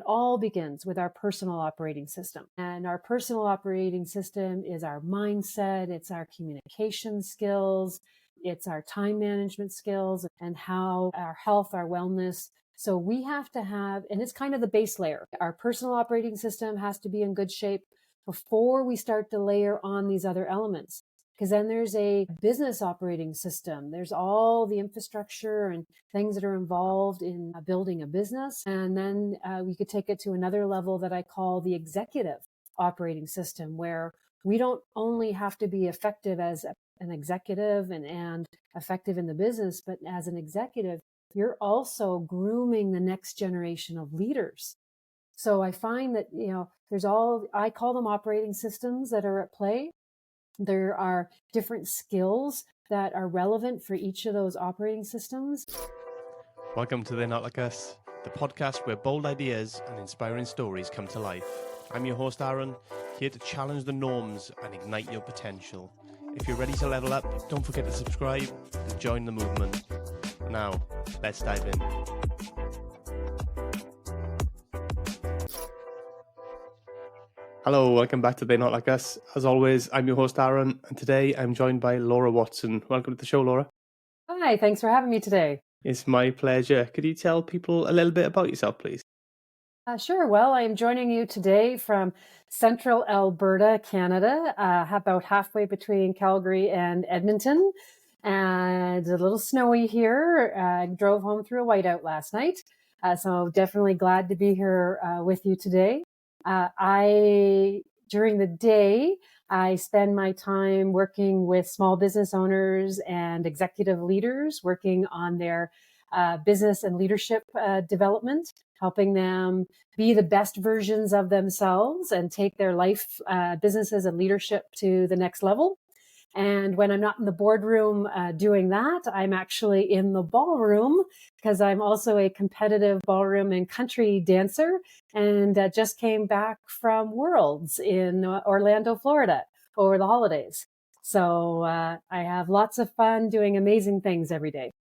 all begins with our personal operating system. And our personal operating system is our mindset, it's our communication skills, it's our time management skills, and how our health, our wellness. So we have to have, and it's kind of the base layer. Our personal operating system has to be in good shape before we start to layer on these other elements. Because then there's a business operating system. There's all the infrastructure and things that are involved in building a business. And then we could take it to another level that I call the executive operating system, where we don't only have to be effective as an executive and effective in the business, but as an executive, you're also grooming the next generation of leaders. So I find that, I call them operating systems that are at play. There are different skills that are relevant for each of those operating systems. Welcome to They're Not Like Us, the podcast where bold ideas and inspiring stories come to life. I'm your host, Aaron, here to challenge the norms and ignite your potential. If you're ready to level up, don't forget to subscribe and join the movement. Now, let's dive in. Hello, welcome back to They're Not Like Us. As always, I'm your host, Aaron, and today I'm joined by Laura Watson. Welcome to the show, Laura. Hi, thanks for having me today. It's my pleasure. Could you tell people a little bit about yourself, please? Sure. Well, I'm joining you today from central Alberta, Canada, about halfway between Calgary and Edmonton. And it's a little snowy here. I drove home through a whiteout last night. So definitely glad to be here with you today. During the day, I spend my time working with small business owners and executive leaders, working on their business and leadership development, helping them be the best versions of themselves and take their life, businesses and leadership to the next level. And when I'm not in the boardroom doing that, I'm actually in the ballroom because I'm also a competitive ballroom and country dancer and just came back from Worlds in Orlando, Florida over the holidays. So I have lots of fun doing amazing things every day.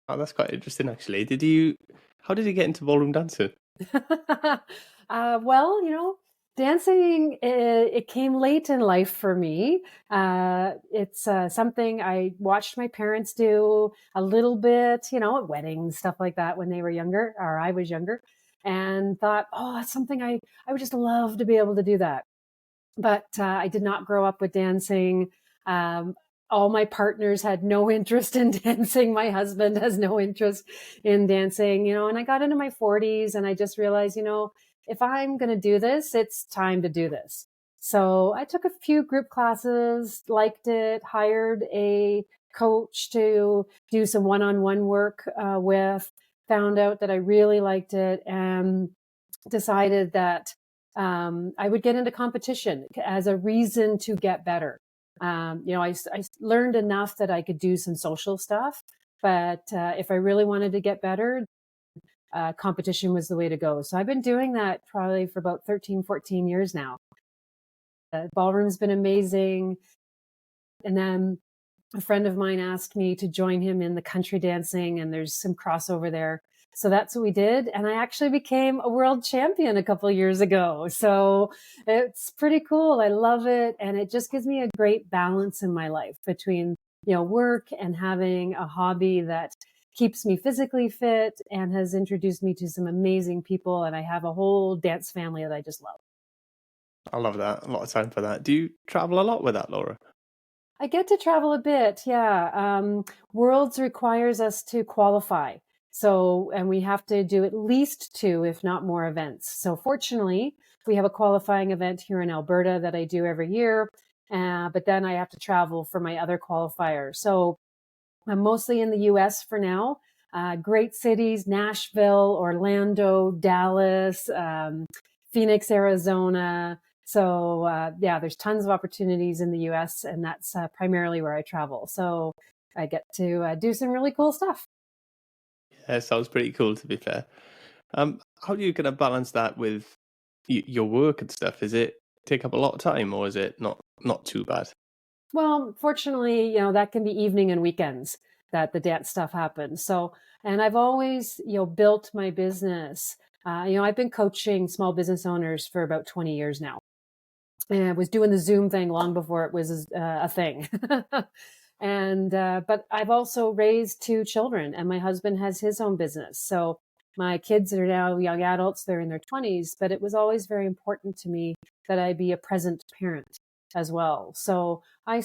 Oh, that's quite interesting, actually. How did you get into ballroom dancing? Well, dancing, it came late in life for me. It's something I watched my parents do a little bit, at weddings, stuff like that when they were younger, or I was younger, and thought, oh, that's something I would just love to be able to do that. But I did not grow up with dancing. All my partners had no interest in dancing. My husband has no interest in dancing, and I got into my 40s and I just realized, if I'm going to do this, it's time to do this. So I took a few group classes, liked it, hired a coach to do some one-on-one work with, found out that I really liked it and decided that I would get into competition as a reason to get better. I learned enough that I could do some social stuff, but if I really wanted to get better, competition was the way to go. So I've been doing that probably for about 13, 14 years now. Ballroom's been amazing. And then a friend of mine asked me to join him in the country dancing, and there's some crossover there. So that's what we did. And I actually became a world champion a couple of years ago. So it's pretty cool. I love it. And it just gives me a great balance in my life between, work and having a hobby that keeps me physically fit and has introduced me to some amazing people. And I have a whole dance family that I just love. I love that. A lot of time for that. Do you travel a lot with that, Laura? I get to travel a bit. Yeah. Worlds requires us to qualify. So, and we have to do at least 2, if not more events. So fortunately, we have a qualifying event here in Alberta that I do every year. But then I have to travel for my other qualifiers. So I'm mostly in the US for now. Great cities, Nashville, Orlando, Dallas, Phoenix, Arizona. So there's tons of opportunities in the US, and that's primarily where I travel. So I get to do some really cool stuff. Yeah, sounds pretty cool, to be fair. How do you kind of balance that with your work and stuff? Is it take up a lot of time, or is it not too bad? Well, fortunately, that can be evening and weekends that the dance stuff happens. So, and I've always, built my business I've been coaching small business owners for about 20 years now. And I was doing the Zoom thing long before it was a thing. But I've also raised two children, and my husband has his own business. So my kids are now young adults, they're in their 20s, but it was always very important to me that I be a present parent as well. So I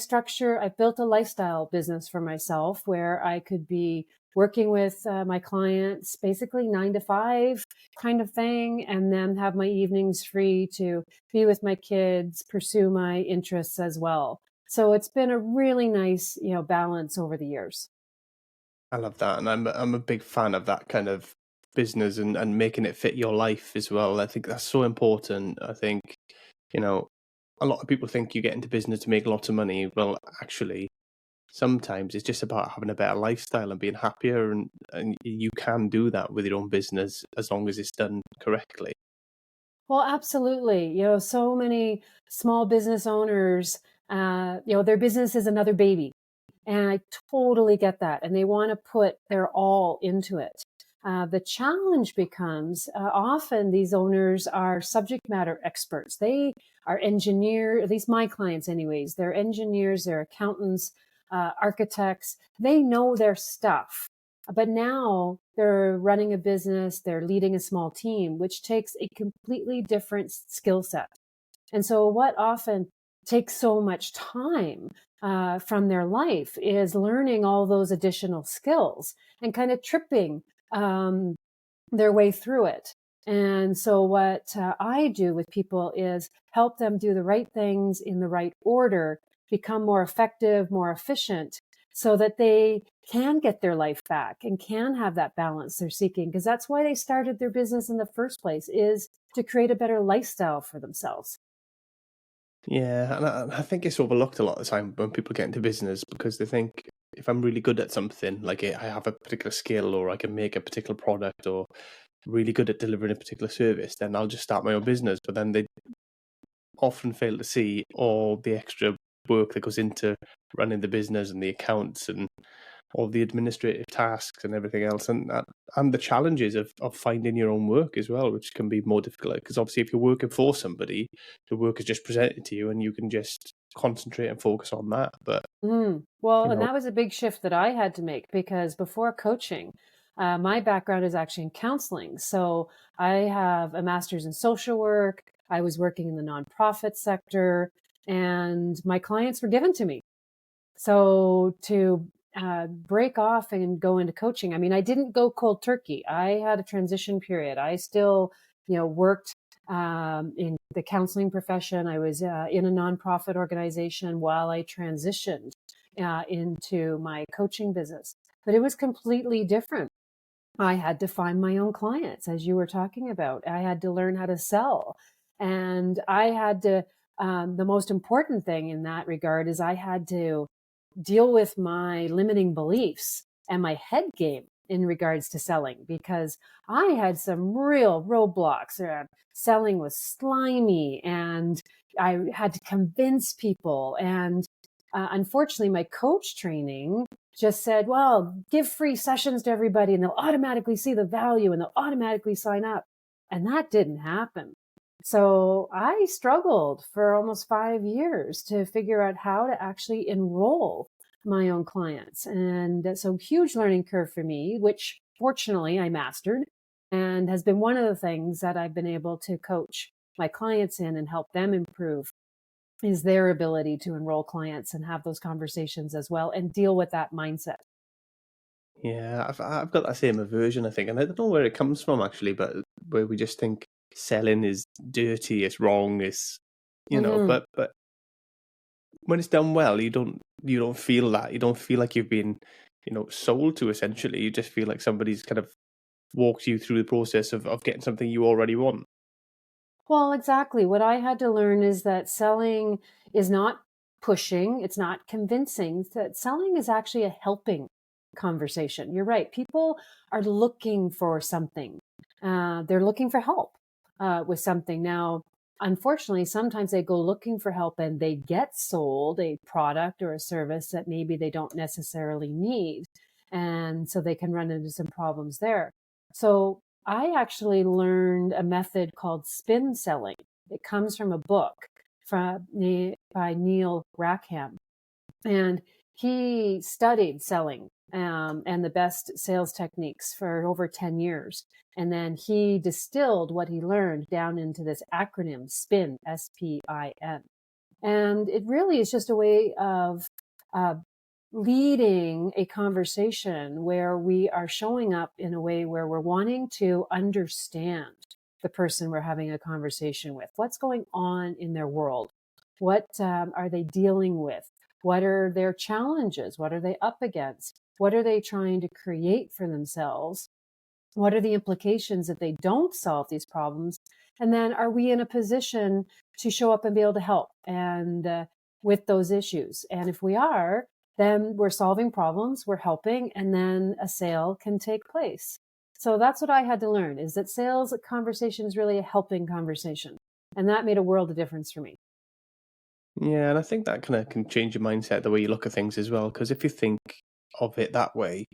built a lifestyle business for myself where I could be working with my clients basically 9 to 5 kind of thing, and then have my evenings free to be with my kids, pursue my interests as well. So it's been a really nice, balance over the years. I love that, and I'm a big fan of that kind of business and making it fit your life as well. I think that's so important. I think, you know, a lot of people think you get into business to make lots of money. Well, actually, sometimes it's just about having a better lifestyle and being happier, and you can do that with your own business as long as it's done correctly. Well, absolutely. So many small business owners, their business is another baby. And I totally get that. And they want to put their all into it. The challenge becomes often these owners are subject matter experts. They are engineers, at least my clients, anyways. They're engineers, they're accountants, architects. They know their stuff. But now they're running a business, they're leading a small team, which takes a completely different skill set. And so, what often takes so much time from their life is learning all those additional skills and kind of tripping um, their way through it. And so, what I do with people is help them do the right things in the right order, become more effective, more efficient, so that they can get their life back and can have that balance they're seeking. Because that's why they started their business in the first place, is to create a better lifestyle for themselves. Yeah, and I think it's overlooked a lot of the time when people get into business because they think if I'm really good at something, like I have a particular skill or I can make a particular product or really good at delivering a particular service, then I'll just start my own business. But then they often fail to see all the extra work that goes into running the business and the accounts and all the administrative tasks and everything else, and the challenges of finding your own work as well, which can be more difficult. Because obviously, if you're working for somebody, the work is just presented to you, and you can just concentrate and focus on that. But Well, you and know, that was a big shift that I had to make because before coaching, my background is actually in counseling. So I have a master's in social work. I was working in the nonprofit sector, and my clients were given to me. So to break off and go into coaching, I mean, I didn't go cold turkey. I had a transition period. I still, worked in the counseling profession. I was in a nonprofit organization while I transitioned into my coaching business. But it was completely different. I had to find my own clients, as you were talking about. I had to learn how to sell. And I had to, the most important thing in that regard is I had to deal with my limiting beliefs and my head game in regards to selling, because I had some real roadblocks around selling was slimy and I had to convince people. And unfortunately, my coach training just said, well, give free sessions to everybody and they'll automatically see the value and they'll automatically sign up. And that didn't happen. So I struggled for almost 5 years to figure out how to actually enroll my own clients. And so huge learning curve for me, which fortunately I mastered and has been one of the things that I've been able to coach my clients in and help them improve, is their ability to enroll clients and have those conversations as well and deal with that mindset. yeah, I've got that same aversion, I think, and I don't know where it comes from actually, but where we just think selling is dirty, it's wrong, it's Mm-hmm. but when it's done well, you don't feel that. You don't feel like you've been, sold to essentially. You just feel like somebody's kind of walked you through the process of getting something you already want. Well, exactly. What I had to learn is that selling is not pushing, it's not convincing, that selling is actually a helping conversation. You're right. People are looking for something, they're looking for help with something. Now, unfortunately, sometimes they go looking for help and they get sold a product or a service that maybe they don't necessarily need. And so they can run into some problems there. So I actually learned a method called spin selling. It comes from a book by Neil Rackham. And he studied selling and the best sales techniques for over 10 years. And then he distilled what he learned down into this acronym, SPIN, SPIN. And it really is just a way of uh, leading a conversation where we are showing up in a way where we're wanting to understand the person we're having a conversation with. What's going on in their world? What are they dealing with? What are their challenges? What are they up against? What are they trying to create for themselves? What are the implications if they don't solve these problems? And then are we in a position to show up and be able to help and with those issues? And if we are, then we're solving problems, we're helping, and then a sale can take place. So that's what I had to learn, is that sales conversation is really a helping conversation. And that made a world of difference for me. Yeah, and I think that kind of can change your mindset, the way you look at things as well. Because if you think of it that way,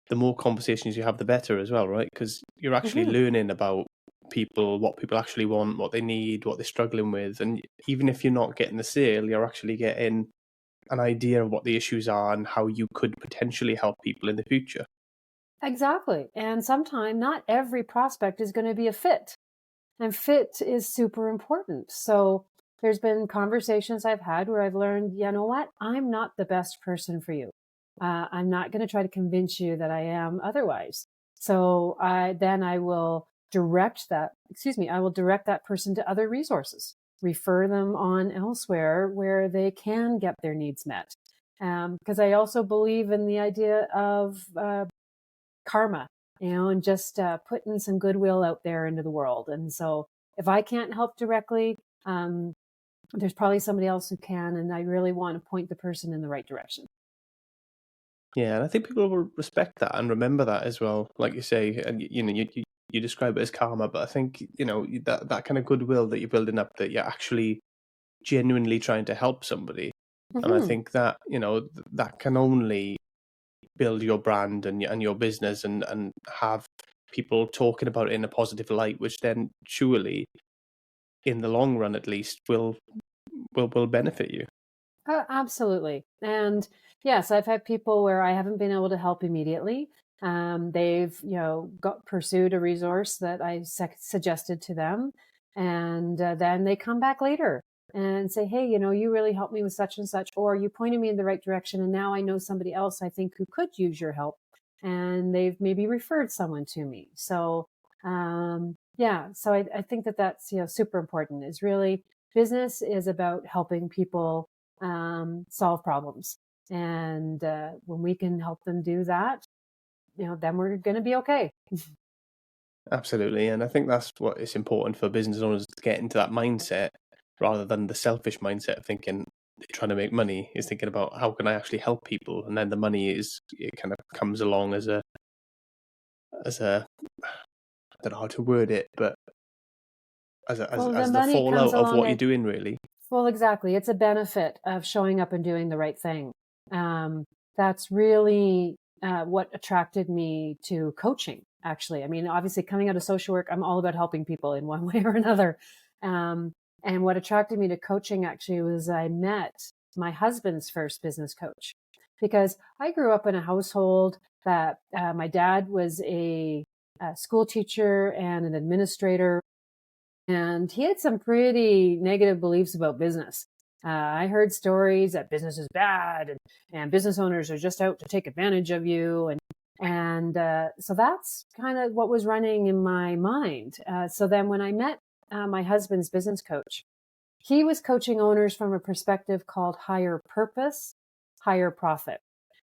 the more conversations you have, the better as well, right? Because you're actually Mm-hmm. learning about people, what people actually want, what they need, what they're struggling with. And even if you're not getting the sale, you're actually getting an idea of what the issues are and how you could potentially help people in the future. Exactly. And sometimes not every prospect is going to be a fit. And fit is super important. So there's been conversations I've had where I've learned, you know what? I'm not the best person for you. I'm not going to try to convince you that I am otherwise. So I will I will direct that person to other resources, refer them on elsewhere where they can get their needs met. Because I also believe in the idea of karma, and just putting some goodwill out there into the world. And so if I can't help directly, there's probably somebody else who can. And I really want to point the person in the right direction. Yeah, and I think people will respect that and remember that as well. Like you say, and you describe it as karma, but I think that kind of goodwill that you're building up, that you're actually genuinely trying to help somebody, and I Mm-hmm. think that that can only build your brand and your business, and have people talking about it in a positive light, which then surely, in the long run at least, will benefit you. Absolutely. And yes, I've had people where I haven't been able to help immediately. They've, pursued a resource that I suggested to them. And then they come back later and say, hey, you really helped me with such and such, or you pointed me in the right direction. And now I know somebody else I think who could use your help. And they've maybe referred someone to me. So, yeah, so I think that that's, super important, is really business is about helping people solve problems. And when we can help them do that, then we're going to be okay. Absolutely, and I think that's what is important for business owners, to get into that mindset rather than the selfish mindset of thinking they're trying to make money. Is thinking about how can I actually help people, and then the money it kind of comes along as a I don't know how to word it, but Well, the as the money comes fallout of along what you're at, doing, really. well, exactly. It's a benefit of showing up and doing the right thing. Um, that's really what attracted me to coaching, actually. I mean, obviously, coming out of social work, I'm all about helping people in one way or another. Um, and what attracted me to coaching actually was I met my husband's first business coach, because I grew up in a household that my dad was a school teacher and an administrator, and he had some pretty negative beliefs about business. I heard stories that business is bad, and business owners are just out to take advantage of you. And so that's kind of what was running in my mind. So then when I met my husband's business coach, he was coaching owners from a perspective called higher purpose, higher profit,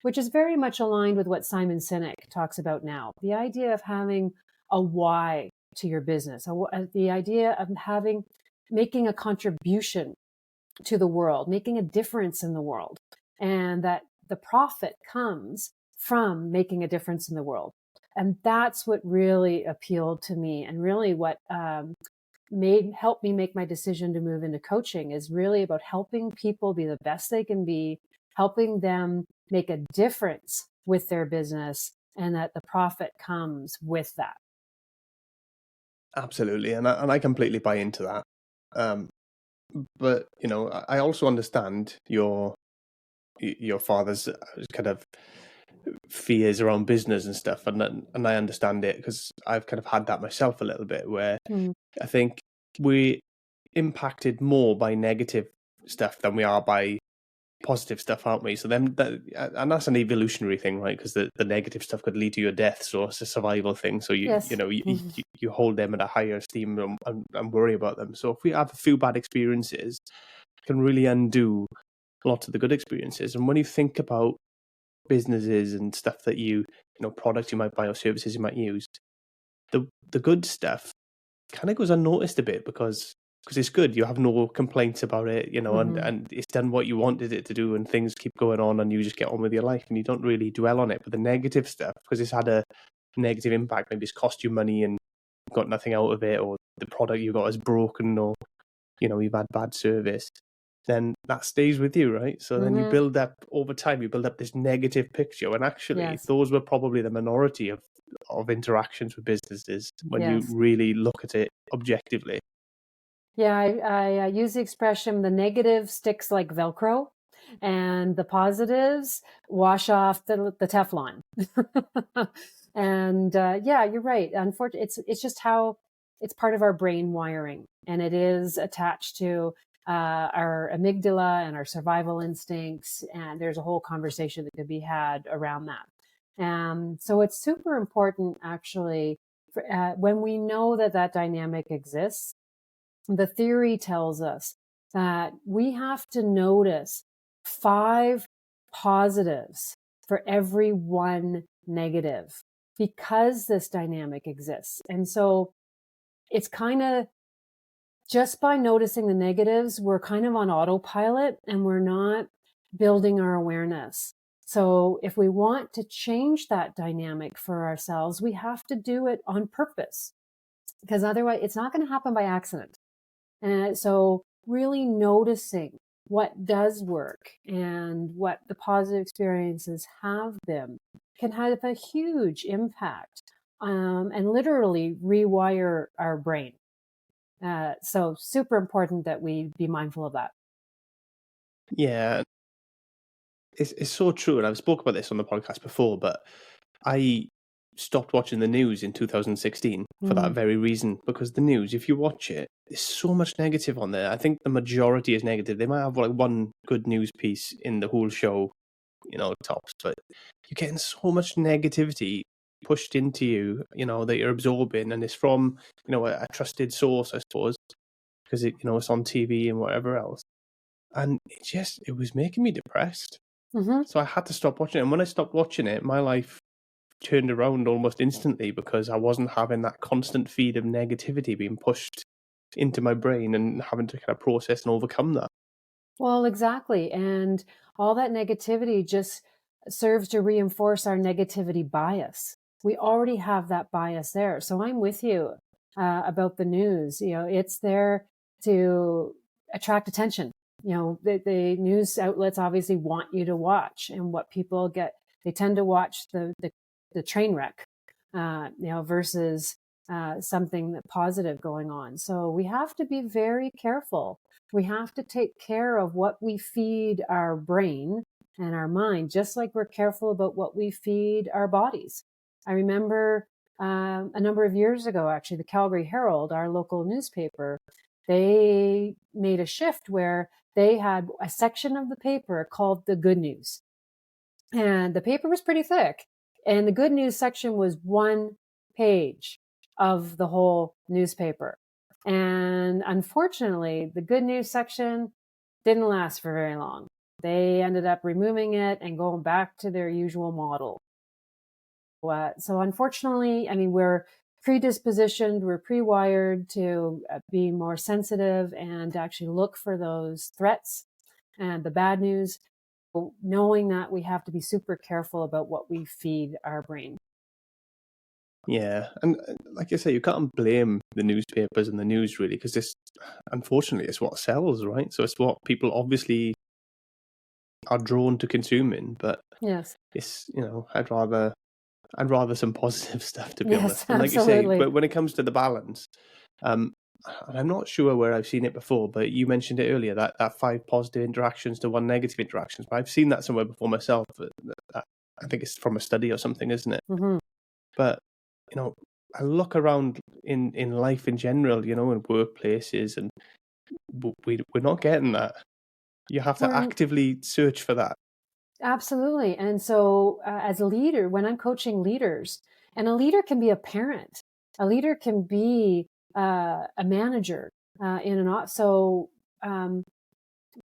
which is very much aligned with what Simon Sinek talks about now. The idea of having a why to your business, the idea of making a contribution to the world, making a difference in the world, and that the profit comes from making a difference in the world. And that's what really appealed to me, and really what helped me make my decision to move into coaching, is really about helping people be the best they can be, helping them make a difference with their business, and that the profit comes with that. Absolutely, and I completely buy into that. Um, but I also understand your father's kind of fears around business and stuff, and I understand it because I've kind of had that myself a little bit, where Mm. I think we're impacted more by negative stuff than we are by positive stuff, aren't we? So and that's an evolutionary thing, right? Because the negative stuff could lead to your death, so it's a survival thing. So Yes. you hold them at a higher esteem and worry about them. So if we have a few bad experiences, it can really undo lots of the good experiences. And when you think about businesses and stuff that products you might buy or services you might use, the good stuff kind of goes unnoticed a bit because it's good. You have no complaints about it, and it's done what you wanted it to do, and things keep going on, and you just get on with your life, and you don't really dwell on it. But the negative stuff, because it's had a negative impact, maybe it's cost you money and got nothing out of it, or the product you got is broken, or you've had bad service, then that stays with you, right? So then you build up over time, you build up this negative picture, and actually Yes. those were probably the minority of interactions with businesses when you Yes. really look at it objectively. Yeah, I use the expression the negative sticks like Velcro and the positives wash off the Teflon. And yeah, you're right. Unfortunately, it's just how it's part of our brain wiring, and it is attached to our amygdala and our survival instincts. And there's a whole conversation that could be had around that. So it's super important, actually, when we know that that dynamic exists. The theory tells us that we have to notice 5 positives for every 1 negative because this dynamic exists. And so it's kind of just by noticing the negatives, we're kind of on autopilot and we're not building our awareness. So if we want to change that dynamic for ourselves, we have to do it on purpose, because otherwise it's not going to happen by accident. And so really noticing what does work and what the positive experiences have been can have a huge impact, and literally rewire our brain. So super important that we be mindful of that. Yeah, it's so true, and I've spoke about this on the podcast before, but I stopped watching the news in 2016 for that Mm. very reason, because the news, if you watch it, there's so much negative on there. I think the majority is negative. They might have like one good news piece in the whole show, tops, but you're getting so much negativity pushed into you, that you're absorbing, and it's from, a trusted source, I suppose, because it's on TV and whatever else. And it was making me depressed. Mm-hmm. So I had to stop watching it. And when I stopped watching it, my life turned around almost instantly, because I wasn't having that constant feed of negativity being pushed into my brain and having to kind of process and overcome that. Well, exactly. And all that negativity just serves to reinforce our negativity bias. We already have that bias there. So I'm with you about the news. It's there to attract attention. The news outlets obviously want you to watch, and what people get, they tend to watch the train wreck, versus something positive going on. So we have to be very careful. We have to take care of what we feed our brain and our mind, just like we're careful about what we feed our bodies. I remember a number of years ago, actually, the Calgary Herald, our local newspaper, they made a shift where they had a section of the paper called the good news. And the paper was pretty thick. And the good news section was 1 page of the whole newspaper. And unfortunately, the good news section didn't last for very long. They ended up removing it and going back to their usual model. So unfortunately, I mean, we're predispositioned, we're pre-wired to be more sensitive and actually look for those threats and the bad news, knowing that we have to be super careful about what we feed our brain. Yeah, and like I say, you can't blame the newspapers and the news really, because unfortunately, it's what sells, right? So it's what people obviously are drawn to consuming. But Yes. I'd rather I'd rather some positive stuff, to be honest. Yes, And like you say, absolutely. but when it comes to the balance, and I'm not sure where I've seen it before, but you mentioned it earlier, that 5 positive interactions to 1 negative interactions. But I've seen that somewhere before myself. I think it's from a study or something, isn't it? Hmm. But, I look around in life in general, in workplaces, and we're not getting that. You have to We're actively search for that. Absolutely. And so, as a leader, when I'm coaching leaders, and a leader can be a parent, a leader can be a manager in an office. So, um,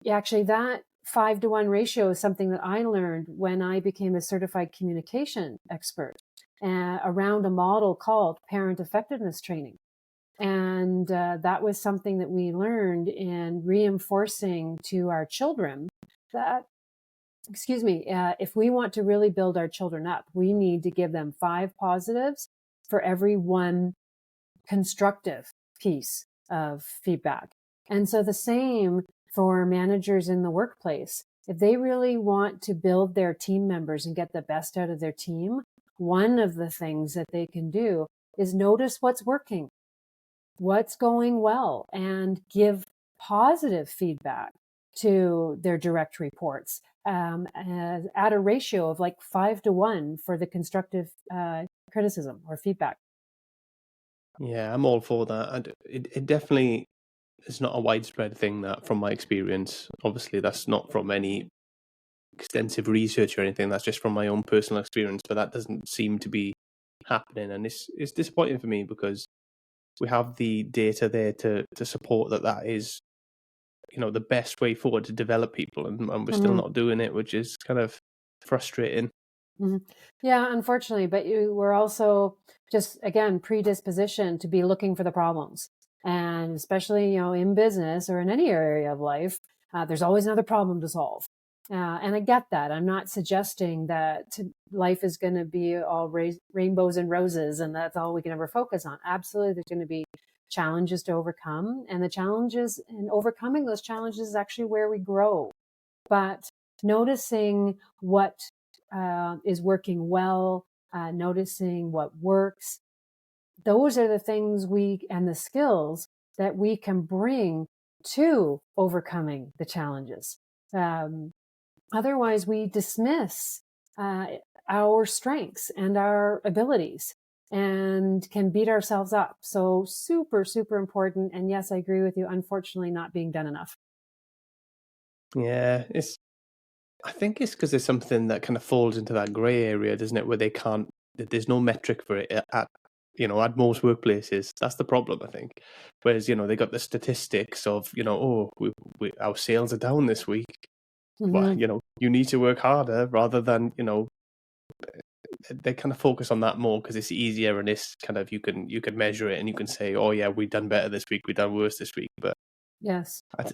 actually, that 5-to-1 ratio is something that I learned when I became a certified communication expert around a model called parent effectiveness training. And that was something that we learned in reinforcing to our children that, if we want to really build our children up, we need to give them 5 positives for every 1 constructive piece of feedback. And so the same for managers in the workplace. If they really want to build their team members and get the best out of their team, one of the things that they can do is notice what's working, what's going well, and give positive feedback to their direct reports at a ratio of like 5-to-1 for the constructive criticism or feedback. Yeah, I'm all for that. And it definitely is not a widespread thing, that, from my experience. Obviously, that's not from any extensive research or anything. That's just from my own personal experience. But that doesn't seem to be happening, and it's disappointing for me, because we have the data there to support that is the best way forward to develop people, and we're still Mm-hmm. not doing it, which is kind of frustrating. Mm-hmm. Yeah, unfortunately, but you were also just, again, predispositioned to be looking for the problems. And especially, in business or in any area of life, there's always another problem to solve. And I get that. I'm not suggesting that life is going to be all rainbows and roses and that's all we can ever focus on. Absolutely, there's going to be challenges to overcome. And the challenges and overcoming those challenges is actually where we grow. But noticing what is working well, noticing what works. Those are the things and the skills that we can bring to overcoming the challenges. Otherwise, we dismiss our strengths and our abilities and can beat ourselves up. So super, super important. And yes, I agree with you. Unfortunately, not being done enough. Yeah, I think it's because there's something that kind of falls into that grey area, doesn't it? Where there's no metric for it at most workplaces. That's the problem, I think. Whereas, they got the statistics of, oh, our sales are down this week. Well, Mm-hmm. you need to work harder, rather than, they kind of focus on that more because it's easier, and it's kind of, you can measure it, and you can say, oh yeah, we've done better this week, we've done worse this week. But Yes. I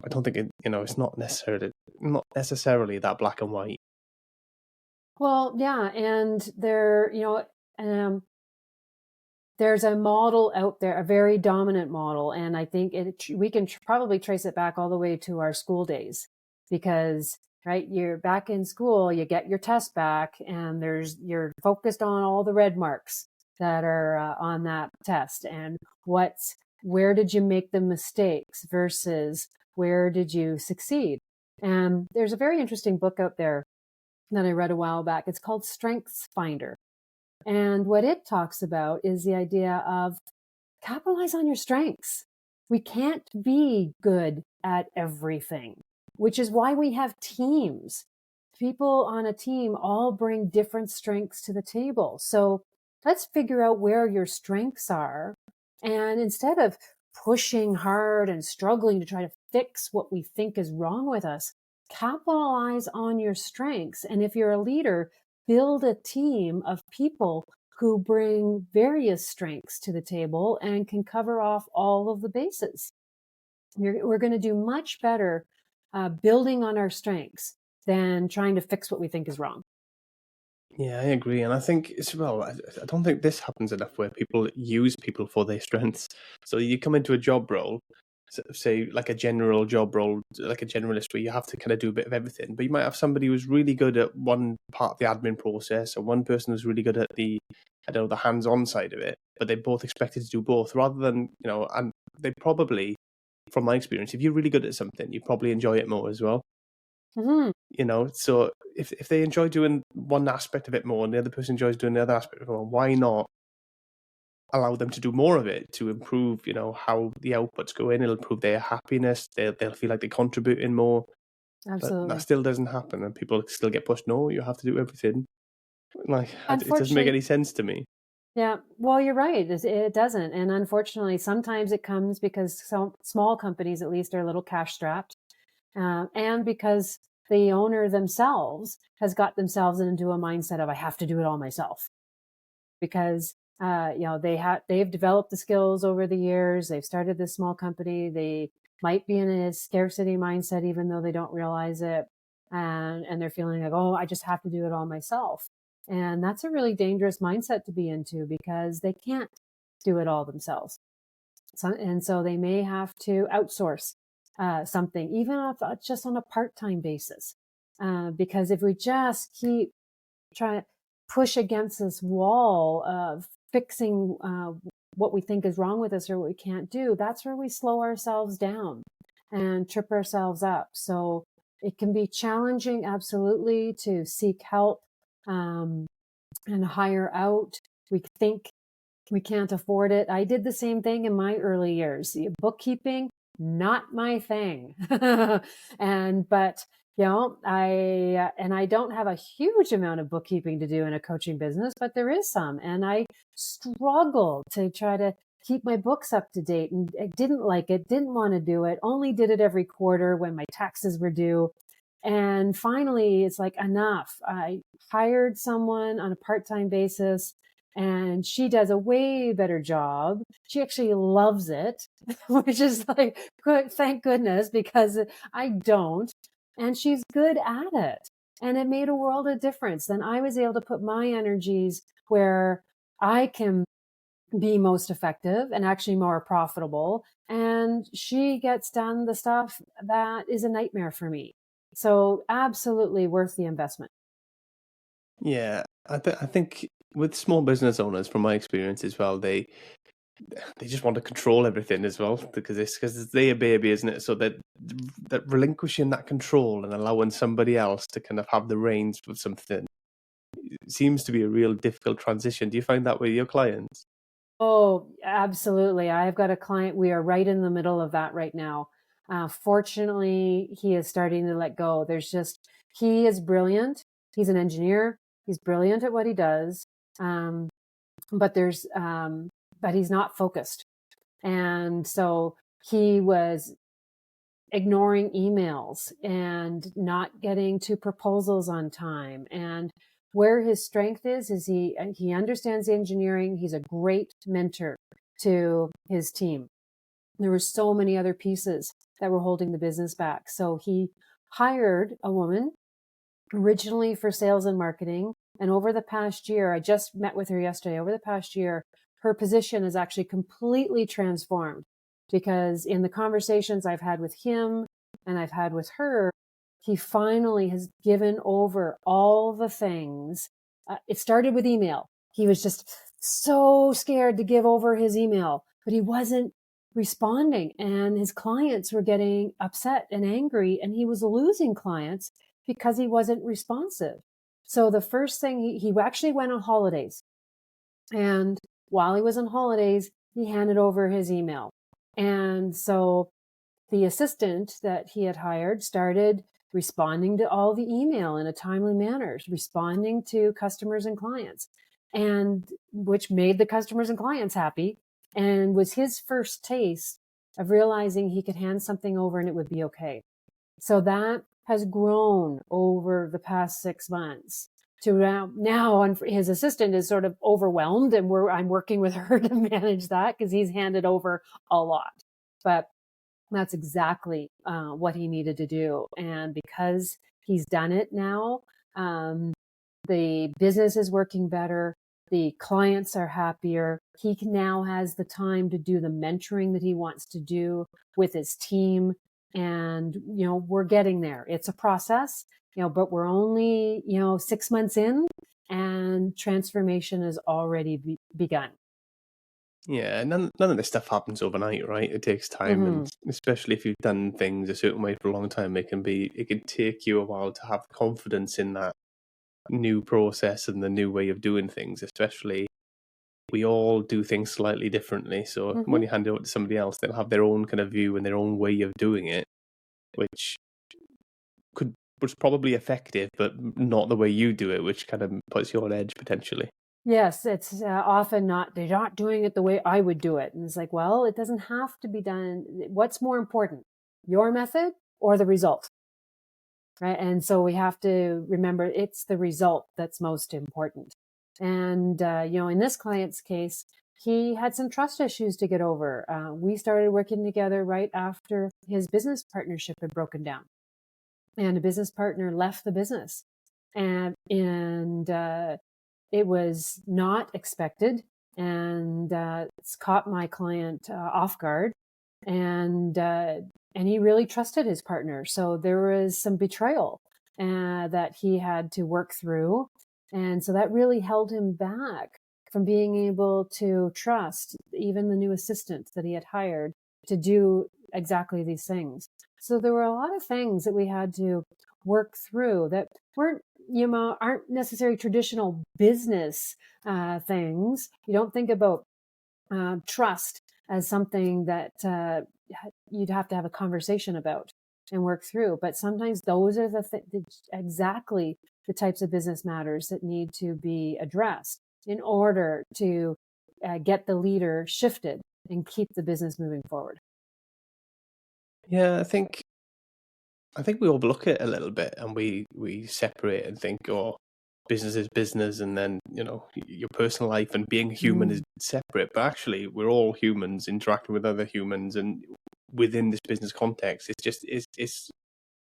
don't think it's not necessarily that black and white. Well, yeah, and there's a model out there, a very dominant model, and I think we can probably trace it back all the way to our school days, because right, you're back in school, you get your test back, and you're focused on all the red marks that are on that test, and where did you make the mistakes versus where did you succeed. And there's a very interesting book out there that I read a while back. It's called Strengths Finder. And what it talks about is the idea of capitalize on your strengths. We can't be good at everything, which is why we have teams. People on a team all bring different strengths to the table. So let's figure out where your strengths are. And instead of pushing hard and struggling to try to fix what we think is wrong with us, capitalize on your strengths. And if you're a leader, build a team of people who bring various strengths to the table and can cover off all of the bases. We're going to do much better building on our strengths than trying to fix what we think is wrong. Yeah, I agree, and I think as well. I don't think this happens enough, where people use people for their strengths. So you come into a job role, say like a general job role, like a generalist, where you have to kind of do a bit of everything. But you might have somebody who's really good at one part of the admin process, and one person who's really good at the, I don't know, the hands-on side of it. But they're both expected to do both, rather than, and they probably, from my experience, if you're really good at something, you probably enjoy it more as well. Mm-hmm. So if they enjoy doing one aspect of it more and the other person enjoys doing the other aspect of it more, why not allow them to do more of it to improve, how the outputs go in? It'll improve their happiness. They'll feel like they're contributing more. But that Absolutely. still doesn't happen, and people still get pushed. No, you have to do everything. Like, it doesn't make Unfortunately, any sense to me. yeah, well, you're right. It doesn't. And unfortunately, sometimes it comes because some small companies, at least, are a little cash strapped, and because the owner themselves has got themselves into a mindset of, I have to do it all myself. Because they've developed the skills over the years. They've started this small company. They might be in a scarcity mindset, even though they don't realize it, and they're feeling like, oh, I just have to do it all myself. And that's a really dangerous mindset to be into, because they can't do it all themselves. So they may have to outsource something, even if just on a part-time basis, because if we just keep try to push against this wall of fixing what we think is wrong with us or what we can't do, that's where we slow ourselves down and trip ourselves up. So it can be challenging, absolutely, to seek help and hire out. We think we can't afford it. I did the same thing in my early years. Bookkeeping, not my thing. But I don't have a huge amount of bookkeeping to do in a coaching business, but there is some. And I struggled to try to keep my books up to date, and I didn't like it, didn't want to do it, only did it every quarter when my taxes were due. And finally, it's like, enough. I hired someone on a part-time basis, and she does a way better job. She actually loves it, which is like, good, thank goodness, because I don't. And she's good at it. And it made a world of difference. Then I was able to put my energies where I can be most effective and actually more profitable. And she gets done the stuff that is a nightmare for me. So absolutely worth the investment. Yeah, I think with small business owners, from my experience as well, they just want to control everything as well, because it's their baby, isn't it? So that relinquishing that control and allowing somebody else to kind of have the reins with something seems to be a real difficult transition. Do you find that with your clients? Oh, absolutely. I've got a client. We are right in the middle of that right now. Fortunately, he is starting to let go. He is brilliant. He's an engineer. He's brilliant at what he does. Um, but but he's not focused. And so he was ignoring emails and not getting to proposals on time. And where his strength is he understands engineering. He's a great mentor to his team. There were so many other pieces that were holding the business back. So he hired a woman originally for sales and marketing. And over the past year, I just met with her yesterday. Over the past year, her position is actually completely transformed, because in the conversations I've had with him and I've had with her, he finally has given over all the things. It started with email. He was just so scared to give over his email, but he wasn't responding, and his clients were getting upset and angry, and he was losing clients because he wasn't responsive. So the first thing, he actually went on holidays. And while he was on holidays, he handed over his email. And so the assistant that he had hired started responding to all the email in a timely manner, responding to customers and clients, and which made the customers and clients happy, and was his first taste of realizing he could hand something over and it would be okay. So that has grown over the past 6 months to now and his assistant is sort of overwhelmed, and I'm working with her to manage that, because he's handed over a lot. But that's exactly what he needed to do. And because he's done it now, the business is working better. The clients are happier. He now has the time to do the mentoring that he wants to do with his team. And, we're getting there. It's a process, but we're only, 6 months in, and transformation has already begun. Yeah, none of this stuff happens overnight, right? It takes time, and especially if you've done things a certain way for a long time, it can take you a while to have confidence in that new process and the new way of doing things. Especially, we all do things slightly differently. So when you hand it over to somebody else, they'll have their own kind of view and their own way of doing it, which was probably effective, but not the way you do it, which kind of puts you on edge potentially. Yes, it's often not, they're not doing it the way I would do it. And it's like, well, it doesn't have to be done. What's more important, your method or the result? Right. And so we have to remember it's the result that's most important. And, in this client's case, he had some trust issues to get over. We started working together right after his business partnership had broken down, and a business partner left the business. And it was not expected, and it's caught my client off guard. And he really trusted his partner, so there was some betrayal that he had to work through, and so that really held him back from being able to trust even the new assistant that he had hired to do exactly these things. So there were a lot of things that we had to work through that weren't aren't necessarily traditional business things. You don't think about trust as something that you'd have to have a conversation about and work through. But sometimes those are exactly the types of business matters that need to be addressed in order to get the leader shifted and keep the business moving forward. Yeah, I think we overlook it a little bit, and we separate and think, oh, business is business, and then your personal life and being human is separate. But actually, we're all humans interacting with other humans, and within this business context, it's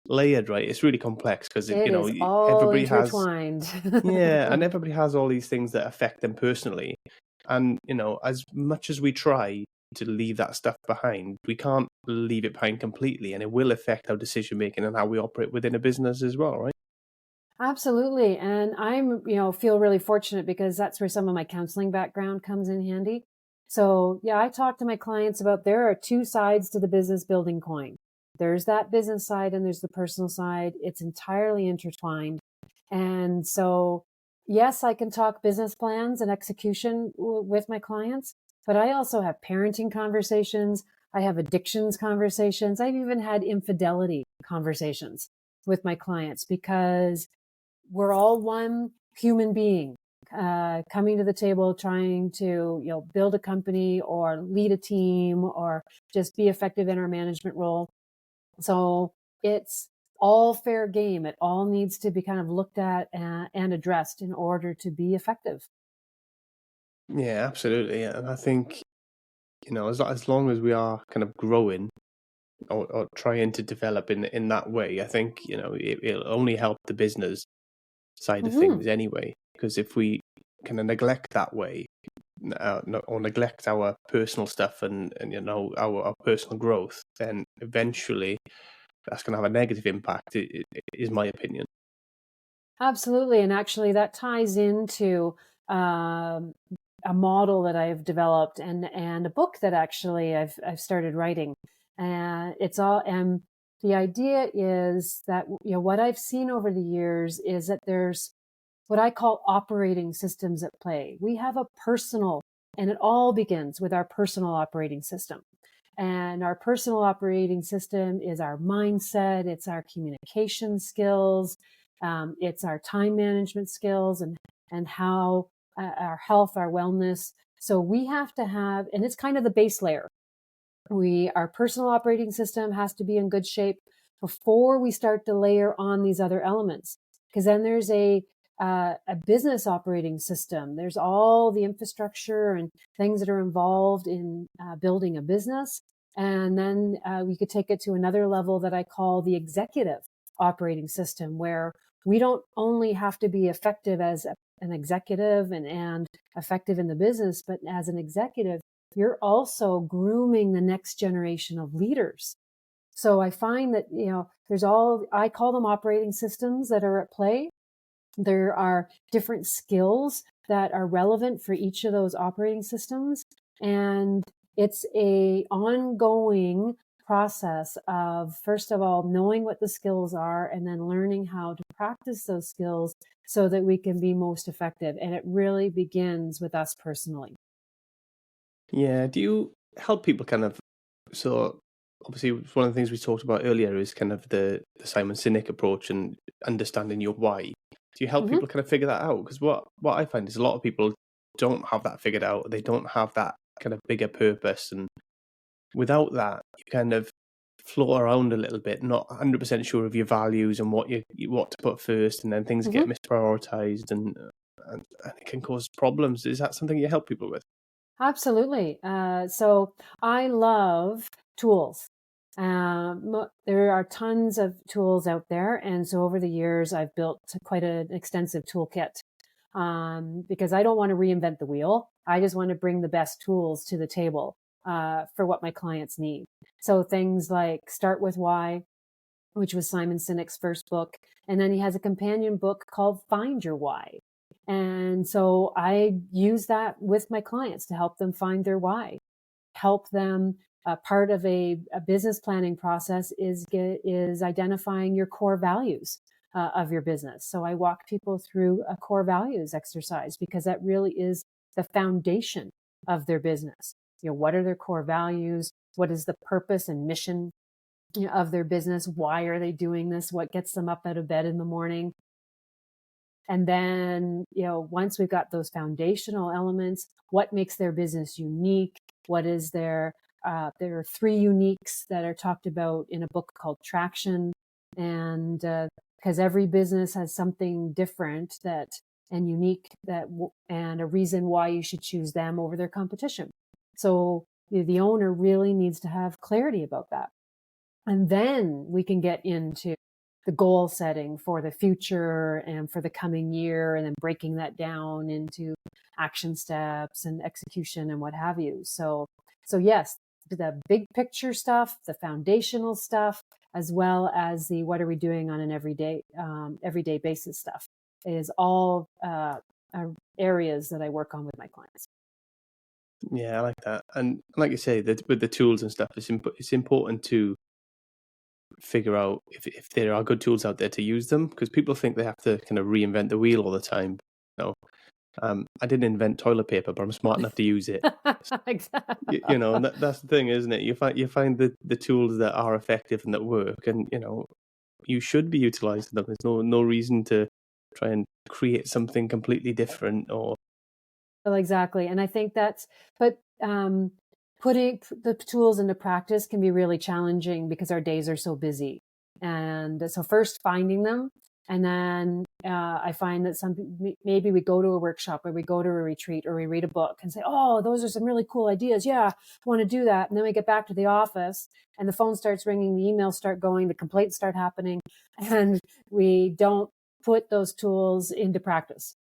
layered, right? It's really complex because It is all everybody has intertwined. and everybody has all these things that affect them personally. And as much as we try to leave that stuff behind, we can't leave it behind completely, and it will affect our decision making and how we operate within a business as well, right? Absolutely. And feel really fortunate because that's where some of my counseling background comes in handy. So yeah, I talk to my clients about there are two sides to the business building coin. There's that business side and there's the personal side. It's entirely intertwined. And so, yes, I can talk business plans and execution with my clients, but I also have parenting conversations. I have addictions conversations. I've even had infidelity conversations with my clients because we're all one human being coming to the table, trying to build a company or lead a team or just be effective in our management role. So it's all fair game. It all needs to be kind of looked at and addressed in order to be effective. Yeah, absolutely. And I think as long as we are kind of growing or trying to develop in that way, I think it'll only help the business side of things anyway. Because if we kind of neglect that way, or neglect our personal stuff and our personal growth, then eventually that's going to have a negative impact. Is my opinion. Absolutely. And actually that ties into a model that I've developed and a book that actually I've started writing. And the idea is that, what I've seen over the years is that there's what I call operating systems at play. We have and it all begins with our personal operating system. And our personal operating system is our mindset, it's our communication skills, it's our time management skills, and how our health, our wellness. So we have to have, and it's kind of the base layer. Our personal operating system has to be in good shape before we start to layer on these other elements. Because then there's a business operating system. There's all the infrastructure and things that are involved in building a business. And then we could take it to another level that I call the executive operating system, where we don't only have to be effective as an executive and effective in the business, but as an executive, you're also grooming the next generation of leaders. So I find that, I call them operating systems that are at play. There are different skills that are relevant for each of those operating systems. And it's a ongoing process of, first of all, knowing what the skills are and then learning how to practice those skills so that we can be most effective. And it really begins with us personally. Yeah. Do you help people kind of, so obviously one of the things we talked about earlier is kind of the Simon Sinek approach and understanding your why. Do you help Mm-hmm. people kind of figure that out? Because what I find is a lot of people don't have that figured out. They don't have that kind of bigger purpose. And without that, you kind of float around a little bit, not 100% sure of your values and what to put first, and then things get Mm-hmm. misprioritized and it can cause problems. Is that something you help people with? Absolutely. So I love tools. There are tons of tools out there. And so over the years, I've built quite an extensive toolkit because I don't want to reinvent the wheel. I just want to bring the best tools to the table for what my clients need. So things like Start With Why, which was Simon Sinek's first book. And then he has a companion book called Find Your Why. And so I use that with my clients to help them find their why, help them. Part of a business planning process is identifying your core values of your business. So I walk people through a core values exercise because that really is the foundation of their business. What are their core values? What is the purpose and mission of their business? Why are they doing this? What gets them up out of bed in the morning? And then, once we've got those foundational elements, what makes their business unique? What is there are three uniques that are talked about in a book called Traction. And because every business has something different and unique and a reason why you should choose them over their competition. So the owner really needs to have clarity about that. And then we can get into the goal setting for the future and for the coming year, and then breaking that down into action steps and execution and what have you. So yes, the big picture stuff, the foundational stuff, as well as the what are we doing on an everyday basis stuff is all areas that I work on with my clients. Yeah, I like that. And like you say, that with the tools and stuff, it's important to figure out if there are good tools out there to use them, because people think they have to kind of reinvent the wheel all the time. No, I didn't invent toilet paper, but I'm smart enough to use it. Exactly. And that's the thing, isn't it? You find the tools that are effective and that work, and you should be utilizing them. There's no reason to try and create something completely different or. Well, exactly. And I think but putting the tools into practice can be really challenging because our days are so busy. And so first finding them. And then I find that maybe we go to a workshop or we go to a retreat or we read a book and say, oh, those are some really cool ideas. Yeah, I want to do that. And then we get back to the office and the phone starts ringing, the emails start going, the complaints start happening, and we don't put those tools into practice.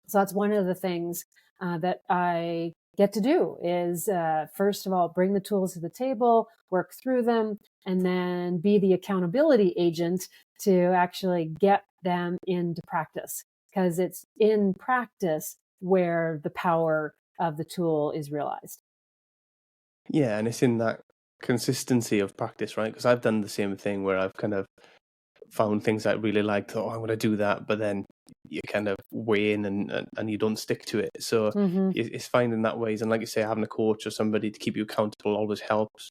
So that's one of the things that I get to do is, first of all, bring the tools to the table, work through them, and then be the accountability agent to actually get them into practice. Because it's in practice where the power of the tool is realized. Yeah, and it's in that consistency of practice, right? Because I've done the same thing where I've kind of found things I really liked. Oh, I'm going to do that, but then you kind of wane and you don't stick to it. So Mm-hmm. it's finding that ways, and like you say, having a coach or somebody to keep you accountable always helps.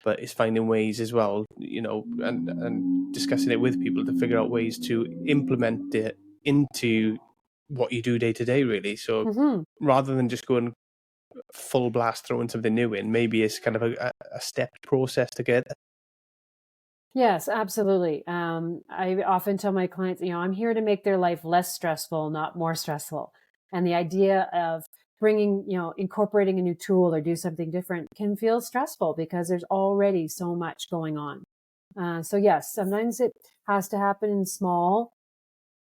But it's finding ways as well, and discussing it with people to figure out ways to implement it into what you do day to day, really. So Mm-hmm. rather than just going full blast throwing something new in, maybe it's kind of a stepped process to get. Yes, absolutely. I often tell my clients, I'm here to make their life less stressful, not more stressful. And the idea of incorporating a new tool or do something different can feel stressful because there's already so much going on. So yes, sometimes it has to happen in small,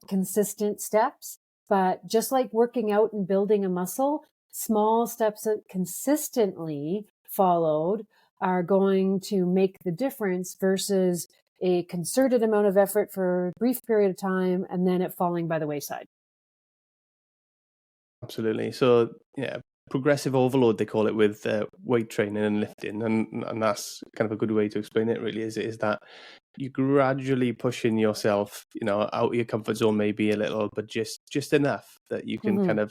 consistent steps. But just like working out and building a muscle, small steps that consistently followed are going to make the difference versus a concerted amount of effort for a brief period of time and then it falling by the wayside. Absolutely. So yeah, progressive overload they call it with weight training and lifting, and that's kind of a good way to explain it. Really, is that you're gradually pushing yourself, out of your comfort zone, maybe a little, but just enough that you can kind of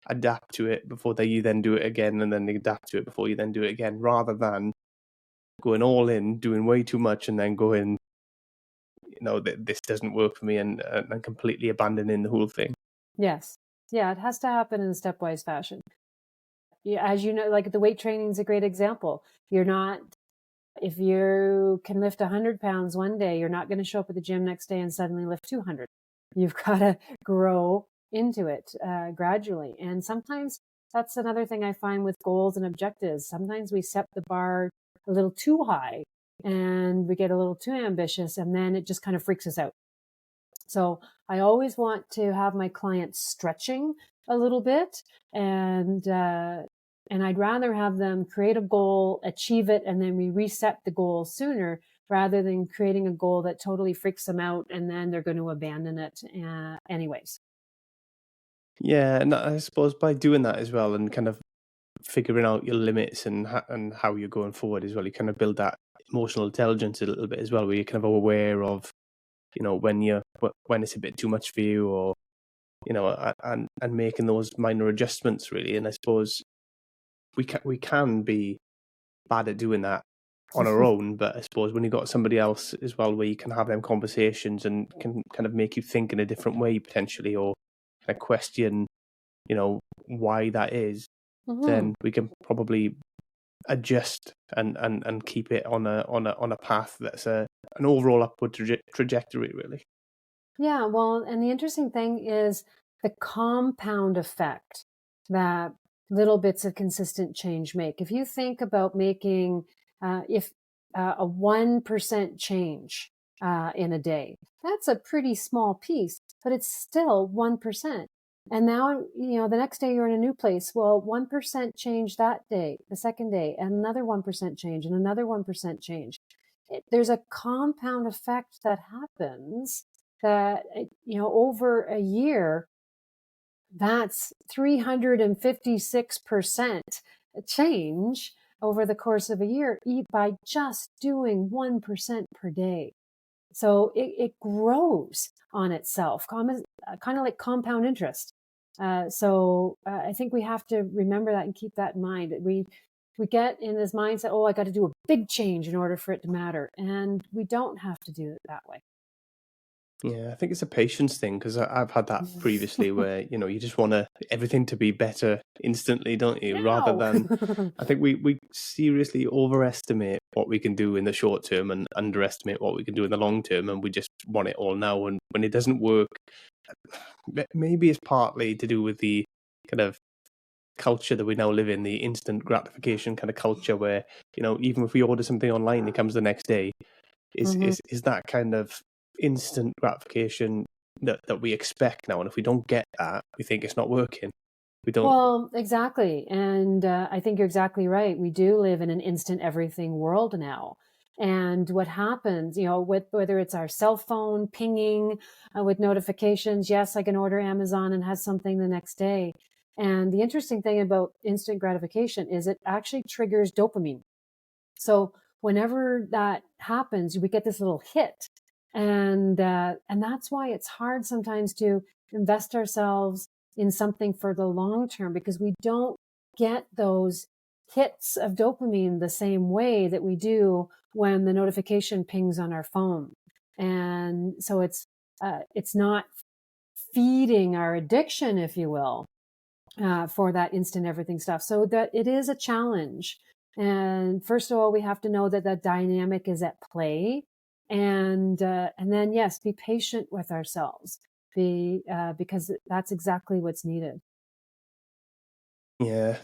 adapt to it before you then do it again, and then adapt to it before you then do it again, rather than going all in, doing way too much, and then going, that this doesn't work for me, and completely abandoning the whole thing. Yes. Yeah, it has to happen in a stepwise fashion. Yeah, as you know, like the weight training is a great example. If you can lift 100 pounds one day, you're not going to show up at the gym next day and suddenly lift 200. You've got to grow into it gradually. And sometimes that's another thing I find with goals and objectives. Sometimes we set the bar a little too high and we get a little too ambitious, and then it just kind of freaks us out. So I always want to have my clients stretching a little bit, and I'd rather have them create a goal, achieve it, and then we reset the goal sooner rather than creating a goal that totally freaks them out and then they're going to abandon it anyways. Yeah, and I suppose by doing that as well, and kind of figuring out your limits and how you're going forward as well, you kind of build that emotional intelligence a little bit as well, where you're kind of aware of, when it's a bit too much for you, or and making those minor adjustments really. And I suppose we can be bad at doing that on our own, but I suppose when you've got somebody else as well, where you can have them conversations and can kind of make you think in a different way potentially, or kind of question, why that is, then we can probably adjust and keep it on a path that's an overall upward trajectory, really. Yeah, well, and the interesting thing is the compound effect that little bits of consistent change make. If you think about making, if a 1% change in a day, that's a pretty small piece, but it's still 1%. And now, the next day you're in a new place. Well, 1% change that day, the second day, and another 1% change, and another 1% change. There's a compound effect that happens that, over a year, that's 356% change over the course of a year by just doing 1% per day. So it grows on itself, kind of like compound interest. So I think we have to remember that and keep that in mind. We get in this mindset, oh, I got to do a big change in order for it to matter. And we don't have to do it that way. Yeah, I think it's a patience thing, because I've had that previously where, you just want everything to be better instantly, don't you? Rather Now. than, I think we seriously overestimate what we can do in the short term and underestimate what we can do in the long term. And we just want it all now. And when it doesn't work, maybe it's partly to do with the kind of culture that we now live in, the instant gratification kind of culture where, even if we order something online, it comes the next day. Is that kind of instant gratification that we expect now, and if we don't get that, we think it's not working. We don't. Well, exactly. And I think you're exactly right. We do live in an instant everything world now. And what happens, whether it's our cell phone pinging with notifications, yes, I can order Amazon and have something the next day. And the interesting thing about instant gratification is it actually triggers dopamine. So whenever that happens, we get this little hit. And that's why it's hard sometimes to invest ourselves in something for the long term, because we don't get those hits of dopamine the same way that we do when the notification pings on our phone. And so it's not feeding our addiction, if you will, for that instant everything stuff. So that it is a challenge. And first of all, we have to know that that dynamic is at play. And then, yes, be patient with ourselves, because that's exactly what's needed. Yeah.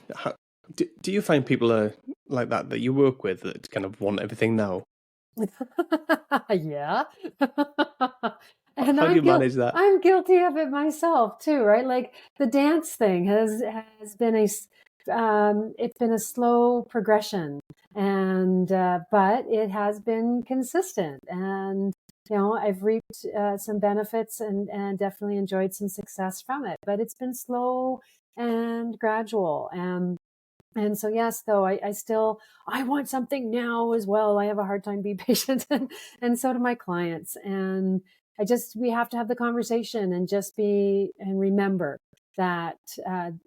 Do you find people are like that you work with, that kind of want everything now? Yeah. And How do you manage that? I'm guilty of it myself too, right? Like the dance thing has been it's been a slow progression, and but it has been consistent, and I've reaped some benefits and definitely enjoyed some success from it. But it's been slow and gradual, and so yes, though I still I want something now as well. I have a hard time being patient, and so do my clients. And we have to have the conversation and just be and remember that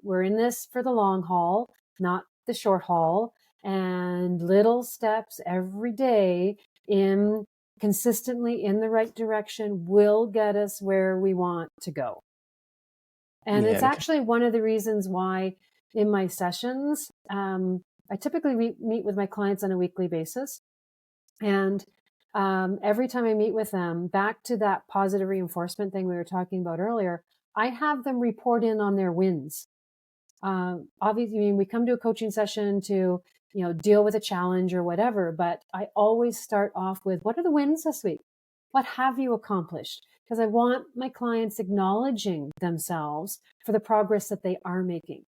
we're in this for the long haul, not the short haul, and little steps every day in consistently in the right direction will get us where we want to go. And Yeah, it's actually one of the reasons why in my sessions, I typically meet with my clients on a weekly basis. And every time I meet with them, back to that positive reinforcement thing we were talking about earlier, I have them report in on their wins. Obviously, I mean, we come to a coaching session to, deal with a challenge or whatever, but I always start off with, what are the wins this week? What have you accomplished? Because I want my clients acknowledging themselves for the progress that they are making.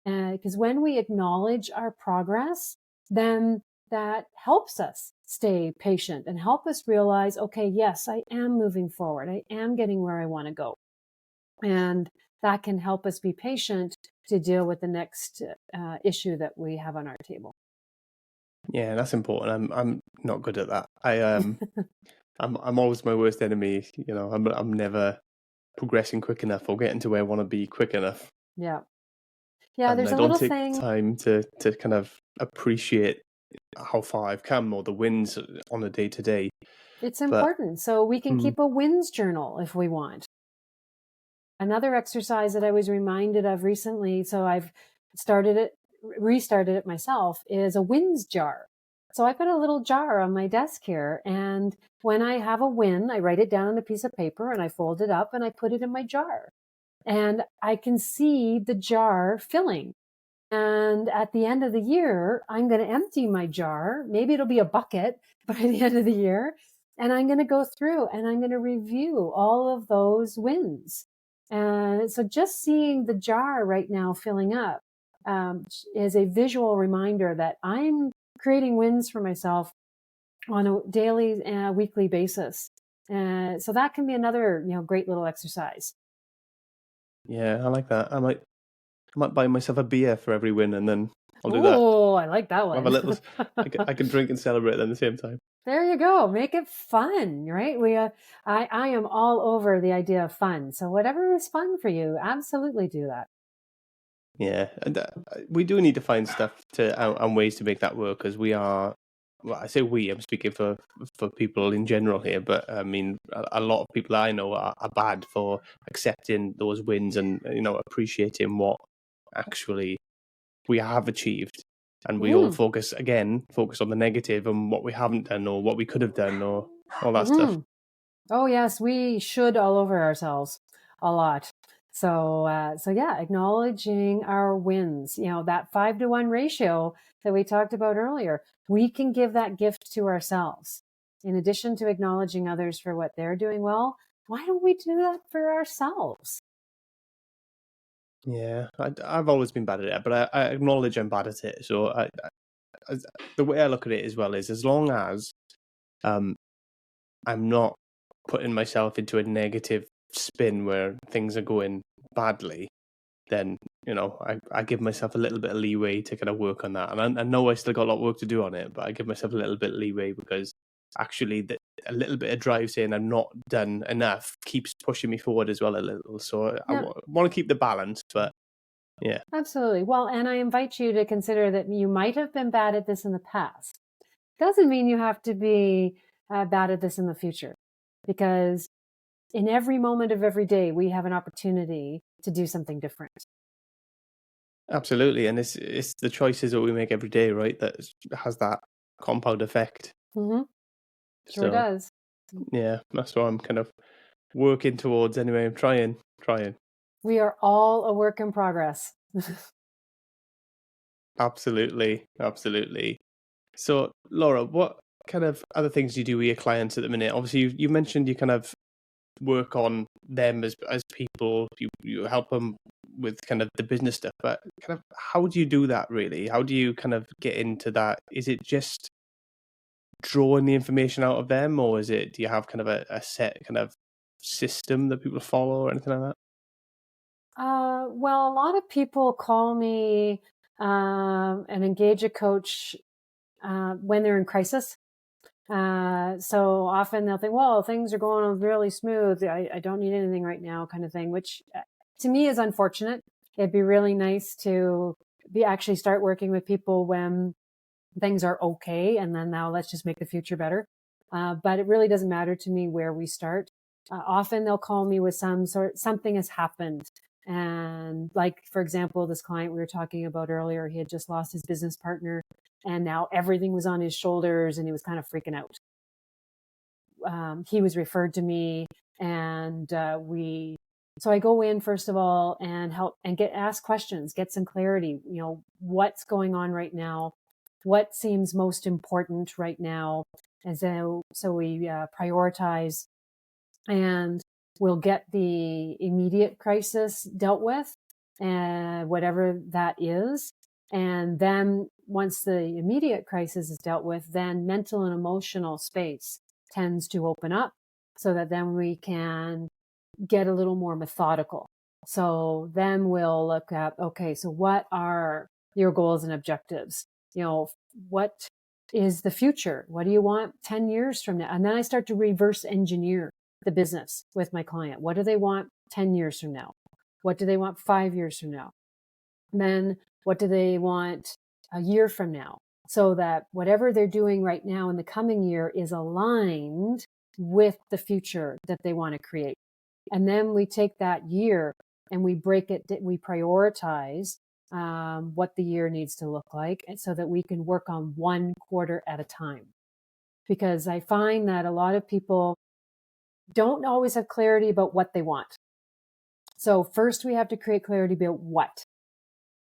Because when we acknowledge our progress, then that helps us stay patient and help us realize, okay, yes, I am moving forward. I am getting where I want to go. And that can help us be patient to deal with the next issue that we have on our table. yeah, that's important. I'm not good at that. I'm always my worst enemy. I'm never progressing quick enough or getting to where I want to be quick enough. Yeah. Yeah, And there's I a don't little take thing. time to kind of appreciate how far I've come or the wins on a day to day. It's But important. So we can keep a wins journal if we want. Another exercise that I was reminded of recently, so I've restarted it myself, is a wins jar. So I've got a little jar on my desk here, and when I have a win, I write it down on a piece of paper and I fold it up and I put it in my jar. And I can see the jar filling. And at the end of the year, I'm going to empty my jar. Maybe it'll be a bucket by the end of the year. And I'm going to go through and I'm going to review all of those wins. And so just seeing the jar right now filling up is a visual reminder that I'm creating wins for myself on a daily, weekly basis. So that can be another, great little exercise. yeah, I like that. I might buy myself a beer for every win, and then I'll do that. Oh, I like that Have a one. little. I can drink and celebrate at the same time. There you go. Make it fun, right? I am all over the idea of fun. So whatever is fun for you, absolutely do that. Yeah, and we do need to find stuff and ways to make that work, because we are. Well, I say we. I'm speaking for people in general here, but I mean a lot of people I know are bad for accepting those wins and appreciating what actually we have achieved, and we all focus on the negative and what we haven't done or what we could have done or all that stuff. Oh yes, we should all over ourselves a lot. So yeah, acknowledging our wins. That 5-to-1 ratio that we talked about earlier. We can give that gift to ourselves. In addition to acknowledging others for what they're doing well, why don't we do that for ourselves? Yeah, I've always been bad at it, but I acknowledge I'm bad at it. So the way I look at it as well is, as long as I'm not putting myself into a negative spin where things are going badly, then I give myself a little bit of leeway to kind of work on that. And I know I still got a lot of work to do on it, but I give myself a little bit of leeway, because actually a little bit of drive saying I'm not done enough keeps pushing me forward as well a little. So I want to keep the balance, but yeah. Absolutely. Well, and I invite you to consider that you might have been bad at this in the past. Doesn't mean you have to be bad at this in the future, because in every moment of every day, we have an opportunity to do something different. Absolutely, and it's the choices that we make every day, right, that has that compound effect. Mm-hmm. Sure So does. yeah, that's what I'm kind of working towards anyway. I'm trying. We are all a work in progress. Absolutely. So Laura, what kind of other things do you do with your clients at the minute? Obviously, you mentioned you kind of work on them as people. You help them with kind of the business stuff, but kind of how do you do that really? How do you kind of get into that? Is it just drawing the information out of them, or do you have kind of a set kind of system that people follow or anything like that? Well, a lot of people call me and engage a coach when they're in crisis. So often they'll think, well, things are going on really smooth. I don't need anything right now, kind of thing, which to me is unfortunate. It'd be really nice to actually start working with people when things are okay, and then now let's just make the future better. But it really doesn't matter to me where we start. Often they'll call me with something has happened. And like, for example, this client we were talking about earlier, he had just lost his business partner and now everything was on his shoulders and he was kind of freaking out. He was referred to me and so I go in first of all and help and ask questions, get some clarity, what's going on right now, what seems most important right now. And so we prioritize and we'll get the immediate crisis dealt with, and whatever that is. And then once the immediate crisis is dealt with, then mental and emotional space tends to open up so that then we can get a little more methodical. So then we'll look at, okay, so what are your goals and objectives? What is the future? What do you want 10 years from now? And then I start to reverse engineer the business with my client. What do they want 10 years from now? What do they want 5 years from now? And then what do they want a year from now? So that whatever they're doing right now in the coming year is aligned with the future that they want to create. And then we take that year and we break it, we prioritize what the year needs to look like so that we can work on one quarter at a time. Because I find that a lot of people don't always have clarity about what they want. So first we have to create clarity about what.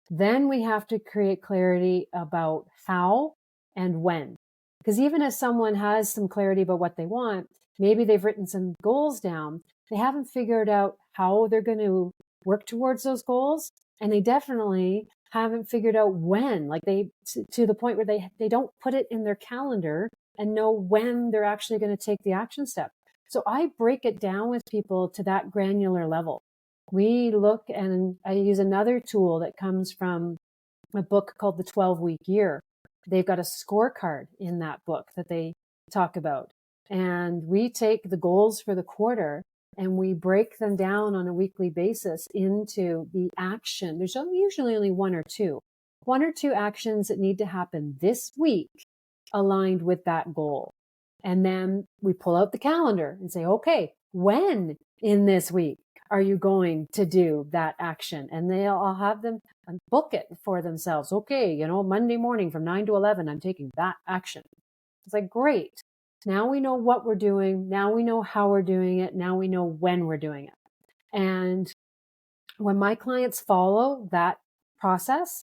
Then we have to create clarity about how and when. Because even if someone has some clarity about what they want, maybe they've written some goals down, they haven't figured out how they're going to work towards those goals. And they definitely haven't figured out when, like to the point where they don't put it in their calendar and know when they're actually going to take the action step. So I break it down with people to that granular level. We look, and I use another tool that comes from a book called The 12-Week Year. They've got a scorecard in that book that they talk about. And we take the goals for the quarter and we break them down on a weekly basis into the action. There's usually only one or two actions that need to happen this week aligned with that goal. And then we pull out the calendar and say, okay, when in this week are you going to do that action? And I'll have them book it for themselves. Okay, Monday morning from 9 to 11, I'm taking that action. It's like, great. Now we know what we're doing. Now we know how we're doing it. Now we know when we're doing it. And when my clients follow that process,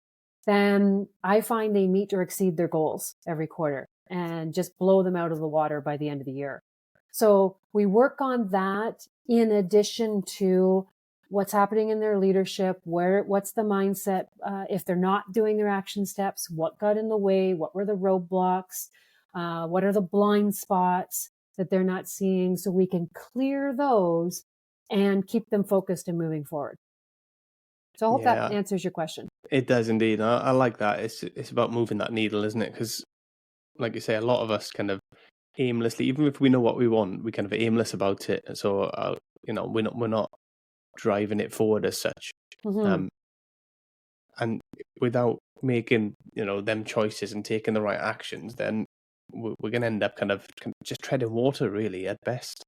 then I find they meet or exceed their goals every quarter and just blow them out of the water by the end of the year. So we work on that in addition to what's happening in their leadership, what's the mindset, if they're not doing their action steps, what got in the way, what were the roadblocks, what are the blind spots that they're not seeing, so we can clear those and keep them focused and moving forward. So I hope that answers your question. It does indeed. I like that. It's about moving that needle, isn't it? Because, like you say, a lot of us kind of aimlessly, even if we know what we want, we kind of aimless about it. So, we're not driving it forward as such. Mm-hmm. And without making, them choices and taking the right actions, then we're going to end up kind of just treading water, really, at best.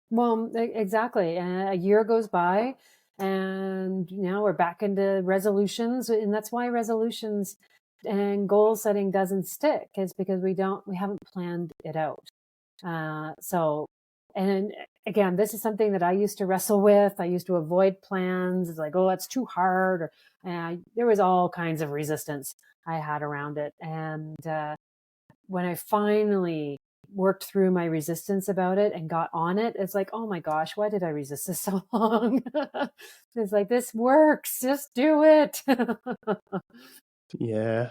Well, exactly. A year goes by and now we're back into resolutions. And that's why resolutions and goal setting doesn't stick, is because we haven't planned it out. And again, this is something that I used to wrestle with. I used to avoid plans. It's like, oh, that's too hard. Or there was all kinds of resistance I had around it. And when I finally worked through my resistance about it and got on it, it's like, oh my gosh, why did I resist this so long? It's like, this works, just do it. Yeah,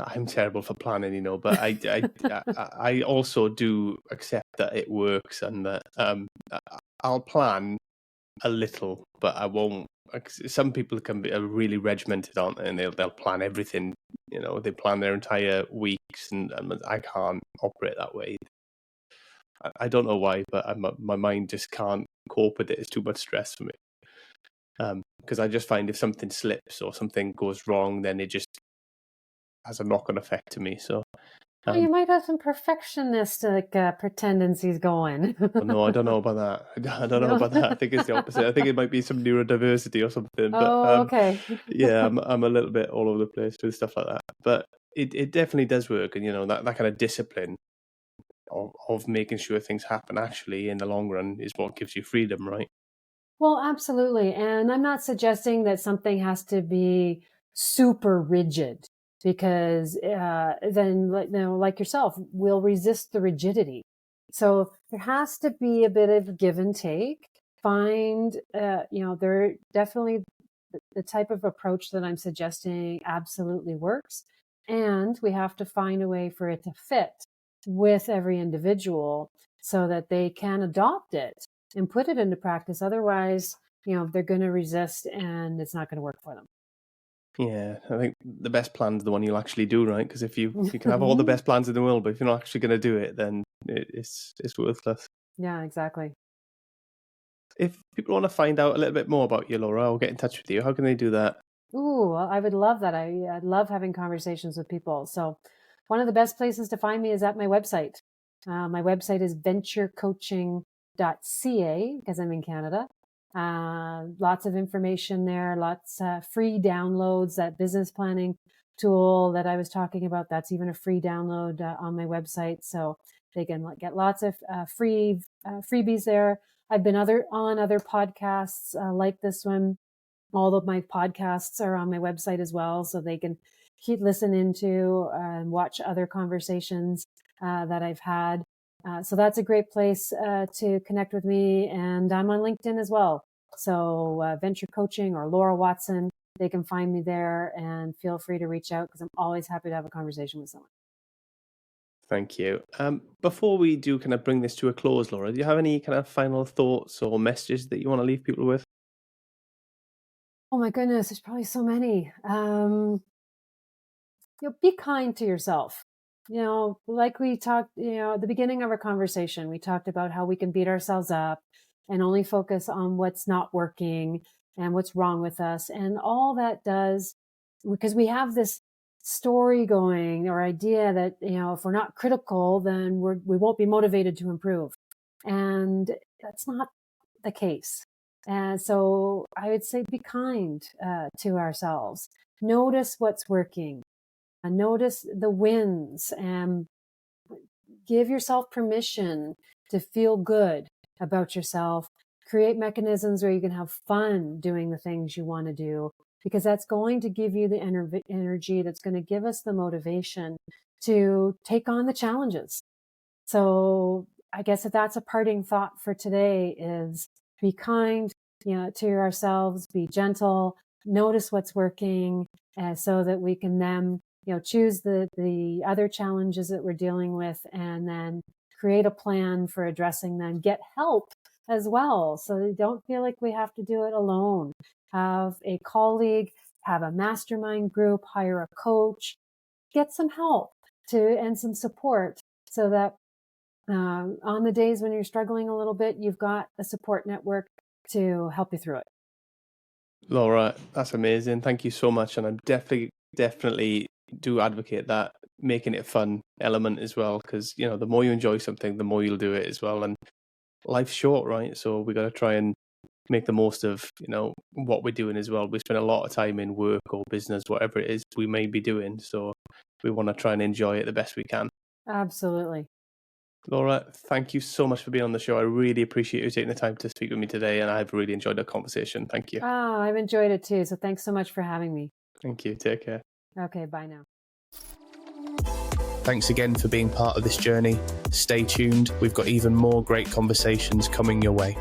I'm terrible for planning, but I also do accept that it works and that I'll plan a little, but I won't. Some people can be really regimented, aren't they? And they'll plan everything. They plan their entire weeks, and I can't operate that way. I don't know why, but my mind just can't cope with it. It's too much stress for me. Because I just find if something slips or something goes wrong, then it just has a knock-on effect to me. So Oh, you might have some perfectionistic tendencies going. no, I don't know about that. I don't know about that. I think it's the opposite. I think it might be some neurodiversity or something. But Oh, okay. yeah, I'm a little bit all over the place with stuff like that. But it definitely does work, and that kind of discipline of making sure things happen actually in the long run is what gives you freedom, right? Well, absolutely. And I'm not suggesting that something has to be super rigid because then, like yourself, we'll resist the rigidity. So there has to be a bit of give and take. Find, there definitely the type of approach that I'm suggesting absolutely works. And we have to find a way for it to fit with every individual so that they can adopt it and put it into practice. Otherwise, they're going to resist and it's not going to work for them. Yeah, I think the best plan's the one you'll actually do, right? Because if you can have all the best plans in the world, but if you're not actually going to do it, then it's worthless. Yeah, exactly. If people want to find out a little bit more about you, Laura, or get in touch with you, how can they do that? Ooh, well, I would love that. I love having conversations with people. So one of the best places to find me is at my website. My website is venturecoaching.ca because I'm in Canada. Lots of information there, lots free downloads. That business planning tool that I was talking about, that's even a free download on my website. So they can get lots of freebies there. I've been on other podcasts like this one. All of my podcasts are on my website as well, so they can keep listening to and watch other conversations that I've had. So that's a great place to connect with me. And I'm on LinkedIn as well. So Venture Coaching or Laura Watson, they can find me there and feel free to reach out because I'm always happy to have a conversation with someone. Thank you. Before we do kind of bring this to a close, Laura, do you have any kind of final thoughts or messages that you want to leave people with? Oh my goodness, there's probably so many. Be kind to yourself. Like we talked, at the beginning of our conversation, we talked about how we can beat ourselves up and only focus on what's not working and what's wrong with us. And all that does, because we have this story going or idea that, if we're not critical, then we won't be motivated to improve. And that's not the case. And so I would say be kind to ourselves. Notice what's working. Notice the wins and give yourself permission to feel good about yourself. Create mechanisms where you can have fun doing the things you want to do, because that's going to give you the energy that's going to give us the motivation to take on the challenges. So I guess that's a parting thought for today is be kind, to ourselves, be gentle, notice what's working, so that we can then, choose the other challenges that we're dealing with and then create a plan for addressing them, get help as well. So you don't feel like we have to do it alone. Have a colleague, have a mastermind group, hire a coach, get some help and some support so that on the days when you're struggling a little bit, you've got a support network to help you through it. Laura, that's amazing. Thank you so much. And I'm definitely do advocate that making it a fun element as well, because, the more you enjoy something, the more you'll do it as well. And life's short, right? So we got to try and make the most of, what we're doing as well. We spend a lot of time in work or business, whatever it is we may be doing. So we want to try and enjoy it the best we can. Absolutely. Laura, thank you so much for being on the show. I really appreciate you taking the time to speak with me today, and I've really enjoyed the conversation. Thank you. Oh, I've enjoyed it too. So thanks so much for having me. Thank you. Take care. Okay, bye now. Thanks again for being part of this journey. Stay tuned. We've got even more great conversations coming your way.